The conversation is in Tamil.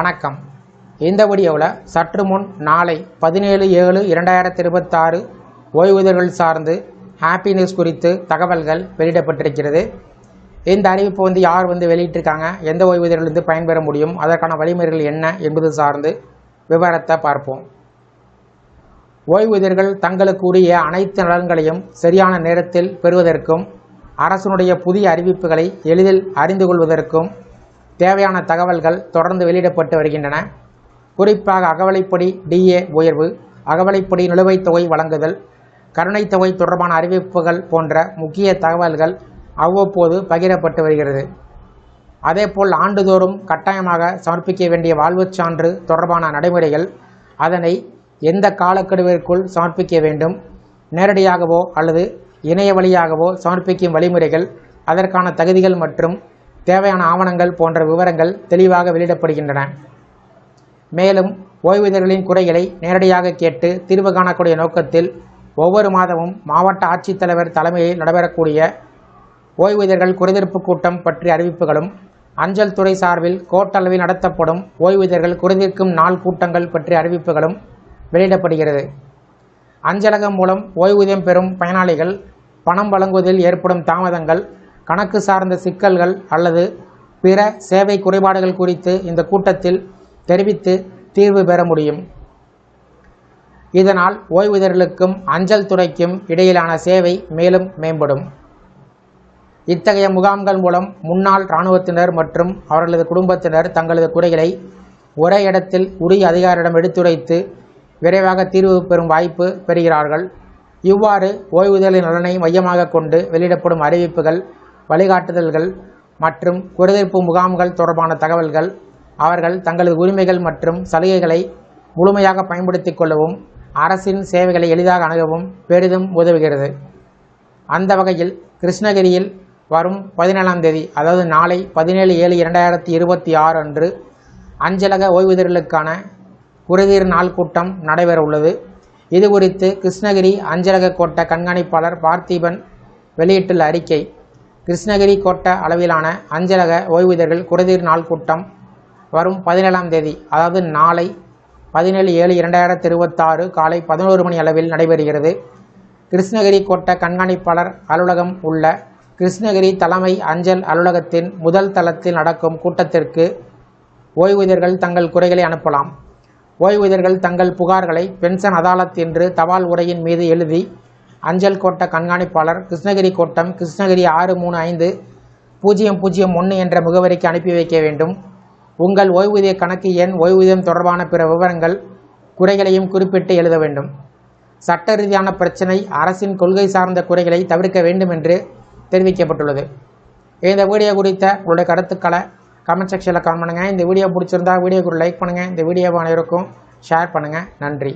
வணக்கம். இந்த வீடியோவில் சற்று முன் நாளை 17/7/2026 ஓய்வூதியர்கள் சார்ந்து ஹாப்பி நியூஸ் குறித்து தகவல்கள் வெளியிடப்பட்டிருக்கிறது. இந்த அறிவிப்பு யார் வெளியிட்டிருக்காங்க, எந்த ஓய்வூதியர்கள் பயன்பெற முடியும், அதற்கான வழிமுறைகள் என்ன என்பது சார்ந்து விவரத்தை பார்ப்போம். ஓய்வூதியர்கள் தங்களுக்கு உரிய அனைத்து நலன்களையும் சரியான நேரத்தில் பெறுவதற்கும் அரசினுடைய புதிய அறிவிப்புகளை எளிதில் அறிந்து கொள்வதற்கும் தேவையான தகவல்கள் தொடர்ந்து வெளியிடப்பட்டு வருகின்றன. குறிப்பாக அகவலைப்படி டிஏ உயர்வு, அகவலைப்படி நிலுவைத் தொகை வழங்குதல், கருணைத் தொகை தொடர்பான அறிவிப்புகள் போன்ற முக்கிய தகவல்கள் அவ்வப்போது பகிரப்பட்டு வருகிறது. அதேபோல் ஆண்டுதோறும் கட்டாயமாக சமர்ப்பிக்க வேண்டிய வாழ்வுச் சான்று தொடர்பான நடைமுறைகள், அதனை எந்த காலக்கெடுவிற்குள் சமர்ப்பிக்க வேண்டும், நேரடியாகவோ அல்லது இணைய வழியாகவோ சமர்ப்பிக்கும் வழிமுறைகள், அதற்கான தகுதிகள் மற்றும் தேவையான ஆவணங்கள் போன்ற விவரங்கள் தெளிவாக வெளியிடப்படுகின்றன. மேலும் ஓய்வூதியர்களின் குறைகளை நேரடியாக கேட்டு தீர்வு காணக்கூடிய நோக்கத்தில் ஒவ்வொரு மாதமும் மாவட்ட ஆட்சித்தலைவர் தலைமையில் நடைபெறக்கூடிய ஓய்வூதியர்கள் குறைதீர்ப்பு கூட்டம் பற்றிய அறிவிப்புகளும், அஞ்சல் துறை சார்பில் கோட்டளவில் நடத்தப்படும் ஓய்வூதியர்கள் குறைதீர்க்கும் நாள் கூட்டங்கள் பற்றிய அறிவிப்புகளும் வெளியிடப்படுகிறது. அஞ்சலகம் மூலம் ஓய்வூதியம் பெறும் பயனாளிகள் பணம் வழங்குவதில் ஏற்படும் தாமதங்கள், கணக்கு சார்ந்த சிக்கல்கள் அல்லது பிற சேவை குறைபாடுகள் குறித்து இந்த கூட்டத்தில் தெரிவித்து தீர்வு பெற முடியும். இதனால் ஓய்வூதியர்களுக்கும் அஞ்சல் துறைக்கும் இடையிலான சேவை மேலும் மேம்படும். இத்தகைய முகாம்கள் மூலம் முன்னாள் இராணுவத்தினர் மற்றும் அவர்களது குடும்பத்தினர் தங்களது குறைகளை ஒரே இடத்தில் உரிய அதிகாரியிடம் எடுத்துரைத்து விரைவாக தீர்வு பெறும் வாய்ப்பு பெறுகிறார்கள். இவ்வாறு ஓய்வூதியர்களின் நலனை மையமாக கொண்டு வெளியிடப்படும் அறிவிப்புகள், வழிகாட்டுதல்கள் மற்றும் குறைதீர்ப்பு முகாம்கள் தொடர்பான தகவல்கள் அவர்கள் தங்களது உரிமைகள் மற்றும் சலுகைகளை முழுமையாக பயன்படுத்திக் கொள்ளவும் அரசின் சேவைகளை எளிதாக அணுகவும் பெரிதும் உதவுகிறது. அந்த வகையில் கிருஷ்ணகிரியில் வரும் 17ஆம் தேதி, அதாவது நாளை 17/7/2026 அன்று அஞ்சலக ஓய்வூதியர்களுக்கான குறைதீர் நாள் கூட்டம் நடைபெற உள்ளது. இது குறித்து கிருஷ்ணகிரி அஞ்சலக கோட்ட கண்காணிப்பாளர் பார்த்திபன் வெளியிட்டுள்ள அறிக்கை: கிருஷ்ணகிரி கோட்ட அளவிலான அஞ்சலக ஓய்வூதியர்கள் குறைதீர் நாள் கூட்டம் வரும் 17ஆம் தேதி, அதாவது நாளை 17/7/2026 காலை 11 மணி அளவில் நடைபெறுகிறது. கிருஷ்ணகிரி கோட்ட கண்காணிப்பாளர் அலுவலகம் உள்ள கிருஷ்ணகிரி தலைமை அஞ்சல் அலுவலகத்தின் முதல் தளத்தில் நடக்கும் கூட்டத்திற்கு ஓய்வூதியர்கள் தங்கள் குறைகளை அனுப்பலாம். ஓய்வூதியர்கள் தங்கள் புகார்களை பென்ஷன் அதாலத் என்று தபால் உரையின் மீது எழுதி அஞ்சல் கோட்ட கண்காணிப்பாளர், கிருஷ்ணகிரி கோட்டம், கிருஷ்ணகிரி 635001 என்ற முகவரிக்கு அனுப்பி வைக்க வேண்டும். உங்கள் ஓய்வூதிய கணக்கு எண், ஓய்வூதியம் தொடர்பான பிற விவரங்கள், குறைகளையும் குறிப்பிட்டு எழுத வேண்டும். சட்ட ரீதியான பிரச்சினை, அரசின் கொள்கை சார்ந்த குறைகளை தவிர்க்க வேண்டும் என்று தெரிவிக்கப்பட்டுள்ளது. இந்த வீடியோ குறித்த உங்களுடைய கருத்துக்களை கமெண்ட் செக்ஷனில் கமெண்ட் பண்ணுங்கள். இந்த வீடியோ பிடிச்சிருந்தா வீடியோக்கு லைக் பண்ணுங்கள். இந்த வீடியோவை அனைவருக்கும் ஷேர் பண்ணுங்கள். நன்றி.